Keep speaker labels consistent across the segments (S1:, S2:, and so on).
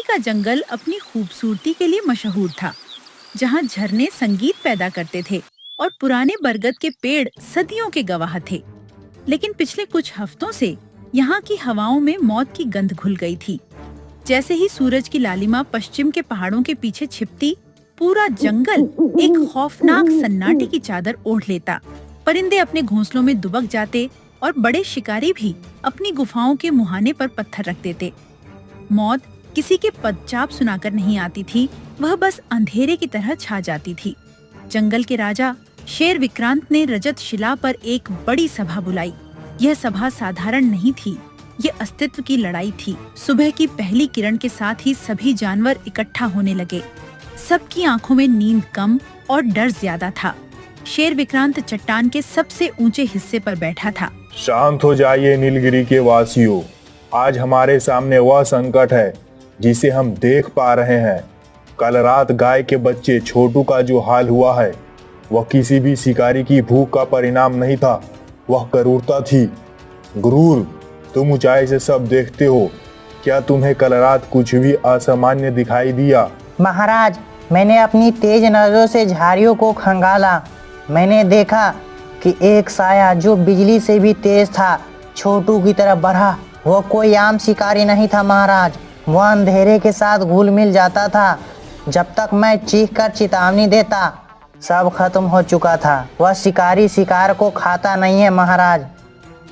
S1: का जंगल अपनी खूबसूरती के लिए मशहूर था, जहाँ झरने संगीत पैदा करते थे और पुराने बरगद के पेड़ सदियों के गवाह थे। लेकिन पिछले कुछ हफ्तों से यहाँ की हवाओं में मौत की गंध घुल गई थी। जैसे ही सूरज की लालिमा पश्चिम के पहाड़ों के पीछे छिपती, पूरा जंगल एक खौफनाक सन्नाटे की चादर ओढ़ लेता। परिंदे अपने घोंसलों में दुबक जाते और बड़े शिकारी भी अपनी गुफाओं के मुहाने पर पत्थर रख देते। मौत किसी के पदचाप सुनाकर नहीं आती थी, वह बस अंधेरे की तरह छा जाती थी। जंगल के राजा शेर विक्रांत ने रजत शिला पर एक बड़ी सभा बुलाई। यह सभा साधारण नहीं थी, ये अस्तित्व की लड़ाई थी। सुबह की पहली किरण के साथ ही सभी जानवर इकट्ठा होने लगे। सबकी आंखों में नींद कम और डर ज्यादा था। शेर विक्रांत चट्टान के सबसे ऊंचे हिस्से पर बैठा था।
S2: शांत हो जाइए नीलगिरी के वासियों, आज हमारे सामने वह संकट है जिसे हम देख पा रहे हैं। कल रात गाय के बच्चे छोटू का जो हाल हुआ है, वह किसी भी शिकारी की भूख का परिणाम नहीं था, वह क्रूरता थी। गुरूर, तुम ऊंचाई से सब देखते हो, क्या तुम्हें कल रात कुछ भी असामान्य दिखाई दिया?
S3: महाराज, मैंने अपनी तेज नजरों से झाड़ियों को खंगाला। मैंने देखा कि एक साया जो बिजली से भी तेज था, छोटू की तरफ बढ़ा। वह कोई आम शिकारी नहीं था महाराज, वह अंधेरे के साथ घुल मिल जाता था। जब तक मैं चीख कर चेतावनी देता, सब खत्म हो चुका था। वह शिकारी शिकार को खाता नहीं है महाराज,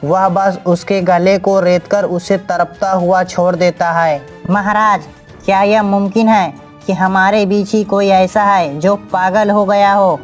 S3: वह बस उसके गले को रेतकर उसे तड़पता हुआ छोड़ देता है। महाराज, क्या यह मुमकिन है कि हमारे बीच ही कोई ऐसा है जो पागल हो गया हो,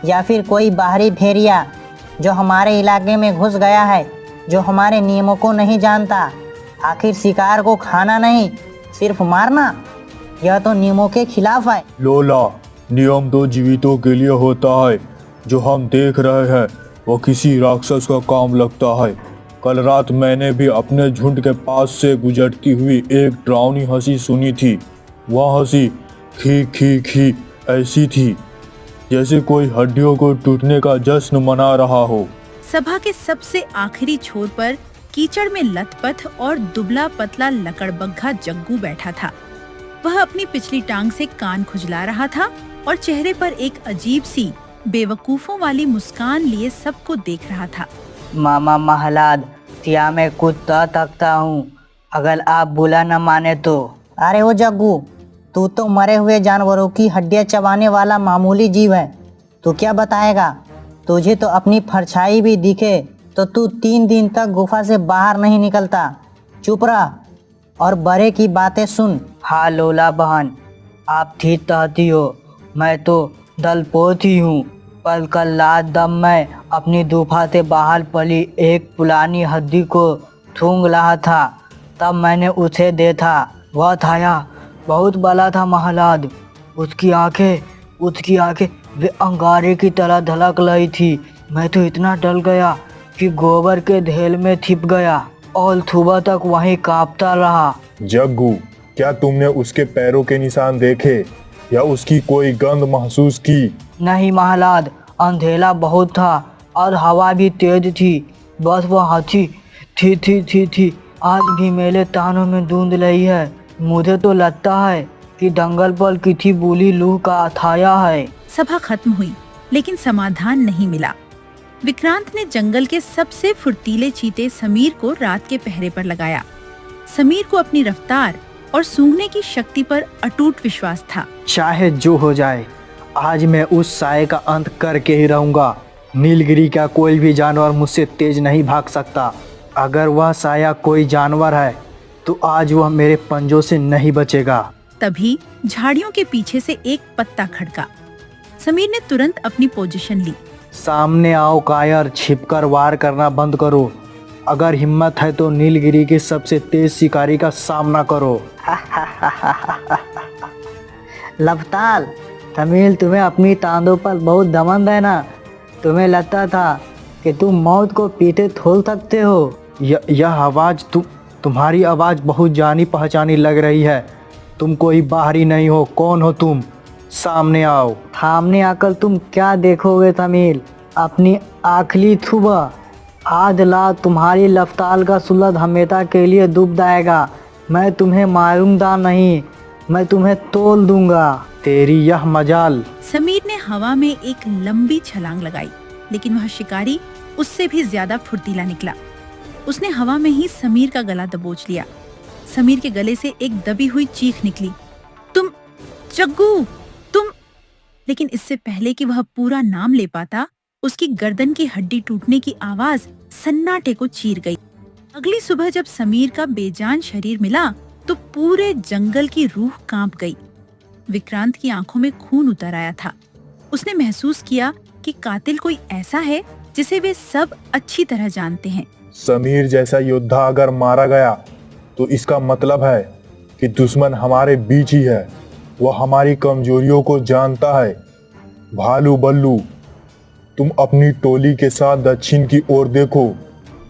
S3: या फिर कोई बाहरी भेड़िया जो हमारे इलाके में घुस गया है, जो हमारे नियमों को नहीं जानता? आखिर शिकार को खाना नहीं, सिर्फ मारना, यह तो नियमों के खिलाफ है।
S2: लोला, नियम तो जीवितों के लिए होता है। जो हम देख रहे हैं वो किसी राक्षस का काम लगता है। कल रात मैंने भी अपने झुंड के पास से गुजरती हुई एक डरावनी हंसी सुनी थी। वह हंसी खी खी खी ऐसी थी जैसे कोई हड्डियों को टूटने का जश्न मना रहा हो।
S1: सभा के सबसे आखिरी छोर पर कीचड़ में लथपथ और दुबला पतला लकड़बग्घा जग्गू बैठा था। वह अपनी पिछली टांग से कान खुजला रहा था और चेहरे पर एक अजीब सी बेवकूफों वाली मुस्कान लिए सबको देख रहा था।
S3: मामा महलाद, क्या मैं कुछ तय सकता हूँ, अगर आप बुला न माने तो? अरे ओ जग्गू, तू तो मरे हुए जानवरों की हड्डियाँ चबाने वाला मामूली जीव है, तू क्या बताएगा? तुझे तो अपनी परछाई भी दिखे तो तू 3 दिन तक गुफा से बाहर नहीं निकलता। चुप रह और बड़े की बातें सुन। हाँ लोला बहन, आप ठीक कहती हो, मैं तो दलपोत ही हूँ। पर कल रात दम मैं अपनी गुफा से बाहर पड़ी एक पुरानी हड्डी को सूंघ रहा था, तब मैंने उसे देखा। वह थाया बहुत बड़ा था महलाद। उसकी आंखें वे अंगारे की तरह धड़क रही थी। मैं तो इतना डर गया कि गोबर के ढेल में छिप गया और सुबह तक वहीं कांपता रहा।
S2: जग्गू, क्या तुमने उसके पैरों के निशान देखे या उसकी कोई गंध महसूस की?
S3: नहीं महलाद, अंधेरा बहुत था और हवा भी तेज थी। बस वह हंसी थी आज भी मेरे कानों में गूंज रही है। मुझे तो लगता है कि दंगल पर किसी बुरी लूह का छाया है।
S1: सभा खत्म हुई, लेकिन समाधान नहीं मिला। विक्रांत ने जंगल के सबसे फुर्तीले चीते समीर को रात के पहरे पर लगाया। समीर को अपनी रफ्तार और सूंघने की शक्ति पर अटूट विश्वास था।
S4: चाहे जो हो जाए, आज मैं उस साये का अंत करके ही रहूंगा। नीलगिरी का कोई भी जानवर मुझसे तेज नहीं भाग सकता। अगर वह साया कोई जानवर है तो आज वह मेरे पंजों से नहीं बचेगा।
S1: तभी झाड़ियों के पीछे से एक पत्ता खड़का। समीर ने तुरंत अपनी पोजीशन ली।
S4: सामने आओ कायर, छिपकर वार करना बंद करो। अगर हिम्मत है तो नीलगिरी के सबसे तेज शिकारी का सामना करो।
S3: लवताल, तमिल, तुम्हें अपनी तांदों पर बहुत दमन है ना? तुम्हें लगता था कि तुम मौत को पीछे थोल सकते हो।
S4: यह आवाज़ तुम्हारी आवाज़ बहुत जानी पहचानी लग रही है। तुम कोई बाहरी नहीं हो। कौन हो तुम? सामने आओ।
S3: सामने आकर तुम क्या देखोगे तमिल? अपनी आखिरी सुबह। आज रात तुम्हारी लफ्ताल का सुलद हमेशा के लिए डूब जाएगा। मैं तुम्हें मारूंगा नहीं,
S4: मैं तुम्हें तोल दूंगा। तेरी यह मजाल।
S1: समीर ने हवा में एक लंबी छलांग लगाई, लेकिन वह शिकारी उससे भी ज्यादा फुर्तीला निकला। उसने हवा में ही समीर का गला दबोच लिया। समीर के गले से एक दबी हुई चीख निकली, तुम जग्गू, तुम। लेकिन इससे पहले कि वह पूरा नाम ले पाता, उसकी गर्दन की हड्डी टूटने की आवाज सन्नाटे को चीर गई। अगली सुबह जब समीर का बेजान शरीर मिला तो पूरे जंगल की रूह कांप गई। विक्रांत की आंखों में खून उतर आया था। उसने महसूस किया कि कातिल कोई ऐसा है जिसे वे सब अच्छी तरह जानते हैं।
S2: समीर जैसा योद्धा अगर मारा गया तो इसका मतलब है कि दुश्मन हमारे बीच ही है। वह हमारी कमजोरियों को जानता है। भालू बल्लू, तुम अपनी टोली के साथ दक्षिण की ओर देखो।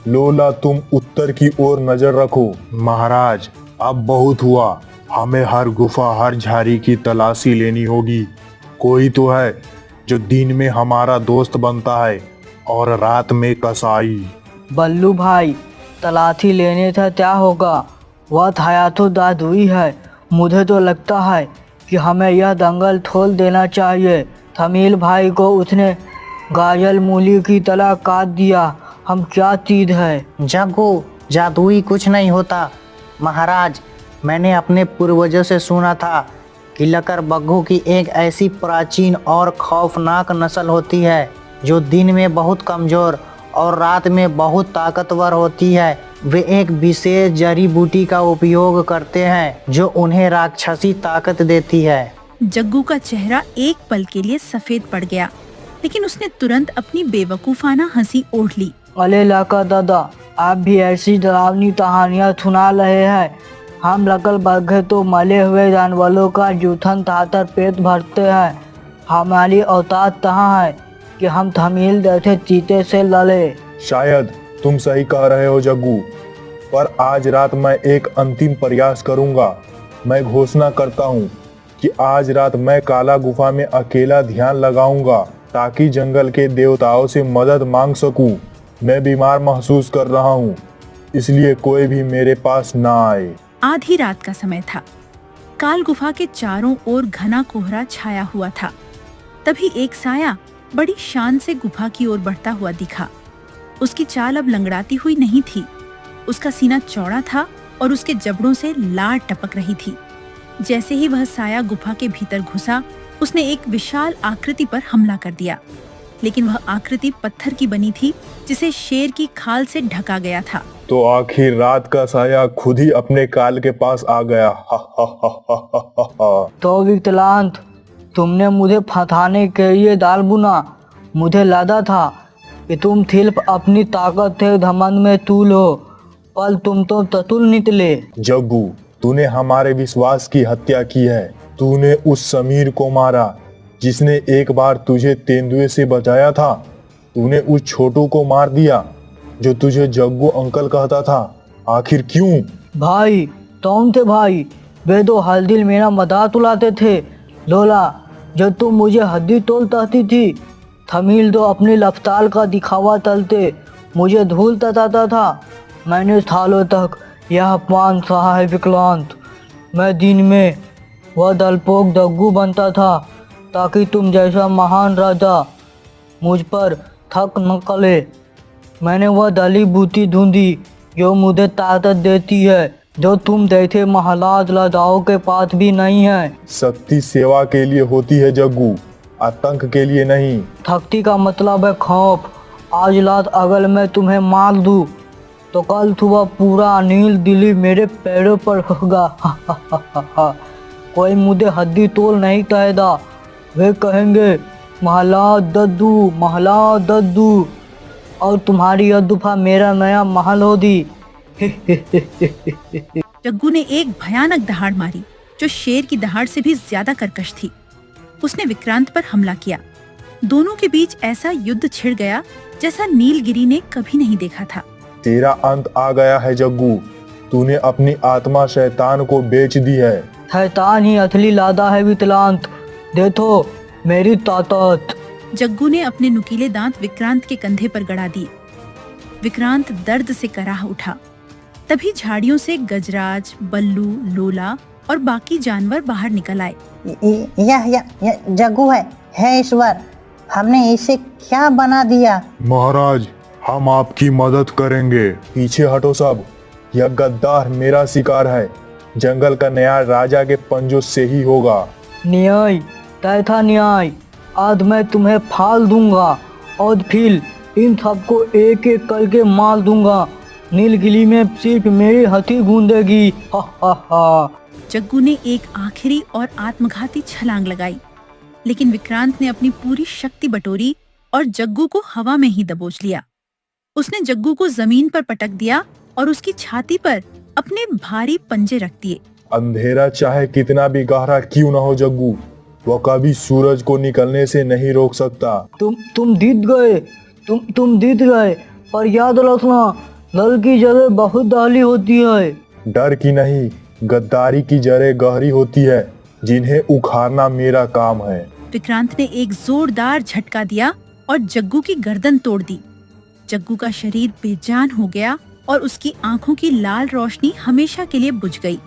S2: लोला, तुम उत्तर की ओर नजर रखो। महाराज, अब बहुत हुआ। हमें हर गुफा, हर झाड़ी की तलाशी लेनी होगी। कोई तो है जो दिन में हमारा दोस्त बनता है और रात में कसाई।
S3: बल्लू भाई, तलाशी लेने से क्या होगा? वह हयातो दादुई है। मुझे तो लगता है कि हमें यह दंगल खोल देना चाहिए। थमील भाई को उसने गाजल मूली की तरह काट दिया। हम क्या चीज है?
S5: जग्गू, जादुई कुछ नहीं होता। महाराज, मैंने अपने पूर्वजों से सुना था कि लकड़बग्घों की एक ऐसी प्राचीन और खौफनाक नस्ल होती है जो दिन में बहुत कमजोर और रात में बहुत ताकतवर होती है। वे एक विशेष जड़ी बूटी का उपयोग करते हैं जो उन्हें राक्षसी ताकत देती है।
S1: जग्गू का चेहरा एक पल के लिए सफेद पड़ गया, लेकिन उसने तुरंत अपनी बेवकूफाना हंसी ओढ़ ली।
S3: अले लाका दादा, आप भी ऐसी डरावनी कहानियाँ सुना रहे हैं। हम लकड़बग्घे तो मले हुए जानवरों का जूठन खाकर पेट भरते हैं। हमारी औकात कहाँ है कि हम थमील जैसे चीते से लड़े?
S2: शायद तुम सही कह रहे हो जग्गू, पर आज रात मैं एक अंतिम प्रयास करूंगा। मैं घोषणा करता हूँ कि आज रात मैं काला गुफा में अकेला ध्यान लगाऊंगा ताकि जंगल के देवताओं से मदद मांग सकूं। मैं बीमार महसूस कर रहा हूँ, इसलिए कोई भी मेरे पास ना आए।
S1: आधी रात का समय था। काल गुफा के चारों ओर घना कोहरा छाया हुआ था। तभी एक साया बड़ी शान से गुफा की ओर बढ़ता हुआ दिखा। उसकी चाल अब लंगड़ाती हुई नहीं थी। उसका सीना चौड़ा था और उसके जबड़ों से लार टपक रही थी। जैसे ही वह साया गुफा के भीतर घुसा, उसने एक विशाल आकृति पर हमला कर दिया। लेकिन वह आकृति पत्थर की बनी थी जिसे शेर की खाल से ढका गया था।
S2: तो आखिर रात का साया खुद ही अपने काल के पास आ गया।
S3: तो विकलांत, तुमने मुझे फंसाने के लिए दाल बुना। मुझे लगा था कि तुम सिर्फ अपनी ताकत से घमंड में तूल हो, पर तुम तो चतुर निकले।
S2: जग्गू, तूने हमारे विश्वास की हत्या की है। तूने उस समीर को मारा जिसने एक बार तुझे तेंदुए से बचाया था। तूने उस छोटू को मार दिया जो तुझे जग्गू अंकल कहता था। आखिर क्यों?
S3: भाई, कौन थे भाई? वे तो हर दिल मेरा मजाक उड़ाते थे। लोला, जब तुम मुझे हड्डी तोल चाहती थी, थमील तो अपनी रफ्तार का दिखावा चलते मुझे धूल तताता था। मैंने सालों तक यह अपमान सहा है विकलांत। मैं दिन में वह डरपोक जग्गू बनता था ताकि तुम जैसा महान राजा मुझ पर थक न करे। मैंने वह दली बूटी ढूंढी जो मुझे ताकत देती है, जो तुम जैसे महाराज राजाओं के पास भी नहीं है।
S2: शक्ति सेवा के लिए होती है जग्गू, आतंक के लिए नहीं।
S3: शक्ति का मतलब है खौफ। आज रात अगर मैं तुम्हें मार दूं तो कल सुबह पूरा नील दिल्ली मेरे पैरों पर होगा। कोई मुझे हड्डी तोल नहीं कहेगा। वे कहेंगे महला दद्दू, महला दद्दू, और तुम्हारी यह गुफा मेरा नया महल होगी।
S1: जग्गू ने एक भयानक दहाड़ मारी जो शेर की दहाड़ से भी ज्यादा कर्कश थी। उसने विक्रांत पर हमला किया। दोनों के बीच ऐसा युद्ध छिड़ गया जैसा नीलगिरी ने कभी नहीं देखा था।
S2: तेरा अंत आ गया है जग्गू। तूने अपनी आत्मा शैतान को बेच दी है।
S3: शैतान ही असली लादा है विकलांत। देखो मेरी ताकत।
S1: जग्गू ने अपने नुकीले दांत विक्रांत के कंधे पर गड़ा दिए। विक्रांत दर्द से कराह उठा। तभी झाड़ियों से गजराज, बल्लू, लोला और बाकी जानवर बाहर निकल आए।
S3: यह जग्गू है ईश्वर, हमने इसे क्या बना दिया।
S2: महाराज, हम आपकी मदद करेंगे। पीछे हटो सब, यह गद्दार मेरा शिकार है। जंगल का न्याय राजा के पंजों से ही होगा।
S4: न्याय तय था न्याय, आज मैं तुम्हें फाल दूंगा और फिर इन सबको एक एक करके मार दूंगा। नीलगिरी में सिर्फ मेरी हथी गूंदेगी। हा हा हा।
S1: जग्गू ने एक आखिरी और आत्मघाती छलांग लगाई, लेकिन विक्रांत ने अपनी पूरी शक्ति बटोरी और जग्गू को हवा में ही दबोच लिया। उसने जग्गू को जमीन पर पटक दिया और उसकी छाती पर अपने भारी पंजे रख दिए।
S2: अंधेरा चाहे कितना भी गहरा क्यों न हो जग्गू, वह कभी सूरज को निकलने से नहीं रोक सकता।
S4: तुम जीत गए, तुम जीत गए, पर याद रखना नल की जड़ें बहुत डाली होती है।
S2: डर की नहीं, गद्दारी की जड़ें गहरी होती है, जिन्हें उखाड़ना मेरा काम है।
S1: विक्रांत ने एक जोरदार झटका दिया और जग्गू की गर्दन तोड़ दी। जग्गू का शरीर बेजान हो गया और उसकी आंखों की लाल रोशनी हमेशा के लिए बुझ गई।